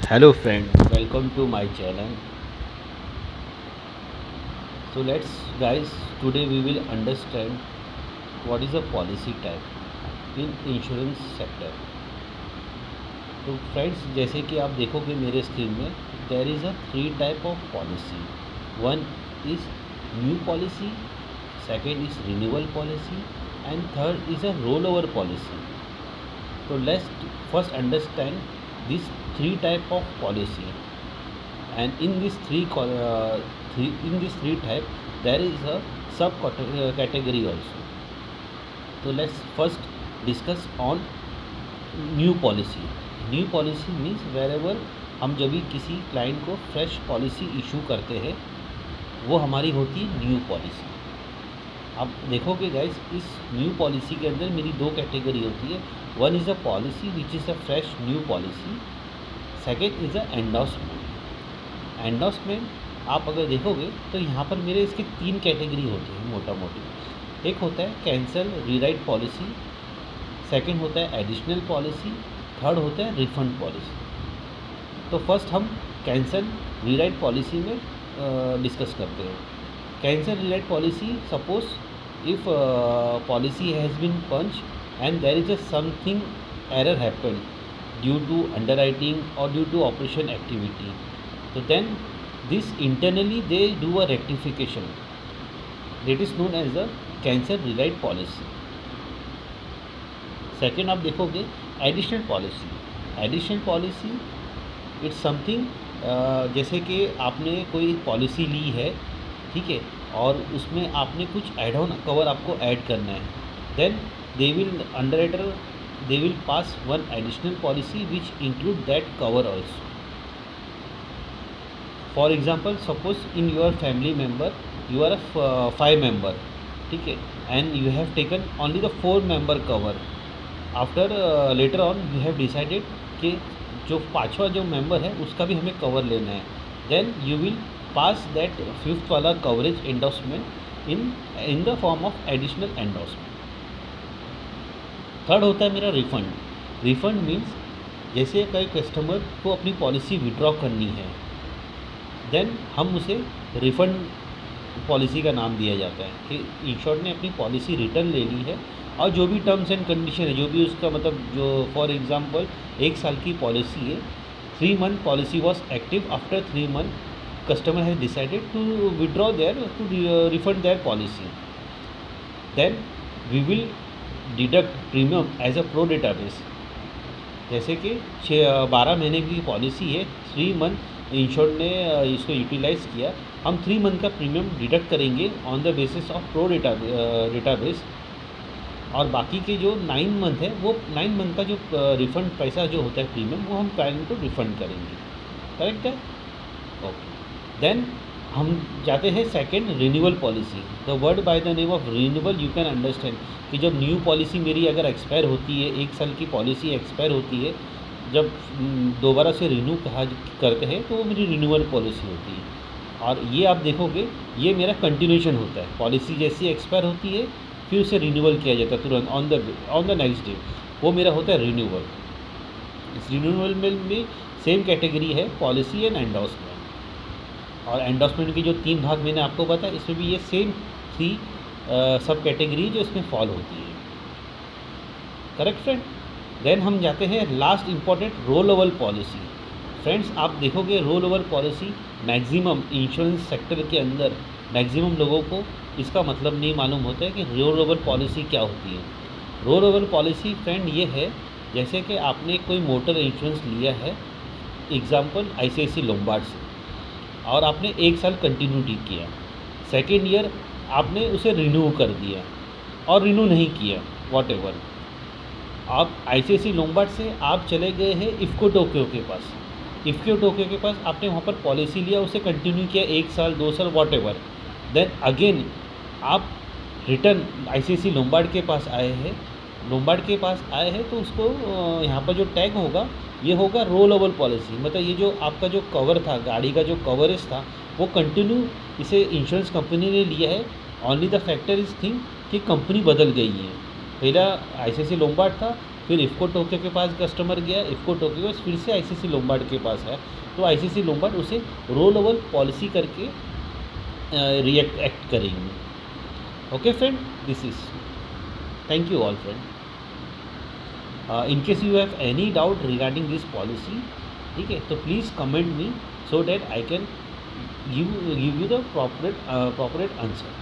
Hello friend, welcome to my channel. So let's guys, today we will understand what is a policy type in insurance sector. तो friends, जैसे कि आप देखोगे मेरे screen में, there is a three type of policy. One is new policy, second is renewal policy and third is a roll over policy. So let's first understand these three type of policy, and in these three type there is a sub category also. So let's first discuss on new policy. New policy means wherever हम जब भी किसी client को fresh policy issue करते हैं वो हमारी होती है न्यू पॉलिसी. आप देखोगे गाइस, इस न्यू पॉलिसी के अंदर मेरी दो कैटेगरी होती है. One is a policy which is a fresh new policy, second is a endorsement. Endorsement आप अगर देखोगे तो यहाँ पर मेरे इसके तीन कैटेगरी होती है मोटा मोटी. एक होता है कैंसल रीराइट पॉलिसी, सेकेंड होता है एडिशनल पॉलिसी, थर्ड होता है रिफंड पॉलिसी. तो फर्स्ट हम कैंसल रीराइट पॉलिसी में डिस्कस करते हैं. Cancel rewrite policy, suppose if policy has been punch and there is a something error happened due to underwriting or due to operation activity, so then this internally they do a rectification, that is known as a cancel rewrite policy. Second आप देखोगे additional policy. Additional policy it's something, जैसे कि आपने कोई policy ली है, ठीक है, और उसमें आपने कुछ एड ऑन कवर आपको ऐड करना है, then they will underwriter they will pass one additional policy which include that cover also. For example, suppose in your family member you are a 5 member, ठीक है, and you have taken only the 4 member cover. After later on you have decided कि जो पाँचवा जो member है उसका भी हमें कवर लेना है, then you will pass that fifth वाला coverage endorsement in the form of additional endorsement. Third होता है मेरा रिफ़ंड. रिफ़ंड मीन्स जैसे कई कस्टमर को अपनी पॉलिसी विड्रॉ करनी है, देन हम उसे रिफ़ंड पॉलिसी का नाम दिया जाता है कि इंश्योर्ड ने अपनी पॉलिसी रिटर्न ले ली है और जो भी टर्म्स एंड कंडीशन है, जो भी उसका मतलब, जो फॉर एग्जांपल 1 साल की पॉलिसी है, 3 month policy was active, after 3 month customer has decided to withdraw their to refund their policy, then we will deduct premium as a pro database. जैसे कि 12 महीने की पॉलिसी है, 3 मंथ इंश्योर्ड ने इसको यूटिलाइज़ किया, हम 3 मंथ का प्रीमियम डिडक्ट करेंगे on the basis of pro database, और बाकी के जो 9 मंथ है वो 9 मंथ का जो रिफ़ंड पैसा जो होता है प्रीमियम, वो हम क्लाइंट को रिफ़ंड करेंगे. करेक्ट है? ओके. देन हम जाते हैं second, renewal policy. The word by the name of renewal you can understand कि जब न्यू पॉलिसी मेरी अगर एक्सपायर होती है, 1 साल की पॉलिसी एक्सपायर होती है, जब दोबारा से रिन्यू करते हैं तो वो मेरी रिन्यूअल पॉलिसी होती है. और ये आप देखोगे ये मेरा कंटिन्यूशन होता है. पॉलिसी जैसी एक्सपायर होती है फिर उसे रिन्यूअल किया जाता है तुरंत ऑन द नेक्स्ट डे, वो मेरा होता है रिन्यूअल. इस रिन्यूअल में भी सेम कैटेगरी है, पॉलिसी एंड एंडोर्समेंट. और एंडोर्समेंट की जो 3 भाग मैंने आपको बताया, इसमें भी ये सेम 3 सब कैटेगरी जो इसमें फॉल होती है. Correct friend? देन हम जाते हैं last important, role over policy. Friends, आप देखोगे role over policy maximum insurance sector के अंदर मैक्सिमम लोगों को इसका मतलब नहीं मालूम होता है कि रोल ओवर पॉलिसी क्या होती है. रोल ओवर पॉलिसी फ्रेंड ये है, जैसे कि आपने कोई मोटर इंश्योरेंस लिया है, एग्जाम्पल ICICI लोम्बार्ड से, और आपने 1 साल कंटिन्यूटी किया, सेकेंड ईयर आपने उसे रिन्यू कर दिया और रिन्यू नहीं किया, वॉट एवर, आप ICICI लोम्बार्ड से आप चले गए हैं इफ़को टोक्यो के पास. इफ़को टोक्यो के पास आपने वहाँ पर पॉलिसी लिया, उसे कंटिन्यू किया 1 साल 2 साल वॉट एवर, देन अगेन आप रिटर्न ICICI लोम्बार्ड के पास आए हैं. लोम्बार्ड के पास आए हैं तो उसको यहाँ पर जो टैग होगा ये होगा रोल ओवर पॉलिसी. मतलब ये जो आपका जो कवर था, गाड़ी का जो कवरेज था, वो कंटिन्यू इसे इंश्योरेंस कंपनी ने लिया है. Only the factor is thing कि कंपनी बदल गई है. पहला ICICI लोम्बार्ड था, फिर इफ़को टोक्यो के पास कस्टमर गया, इफ़को टोक्यो के पास फिर से आईसीसी लोम्बार्ड के पास है, तो आईसीसी लोम्बार्ड उसे रोल ओवर पॉलिसी करके रिएक्ट एक्ट करेंगे. Okay friend, this is. Thank you all friend. In case you have any doubt regarding this policy, ठीक है, तो please comment me so that I can give you the proper answer.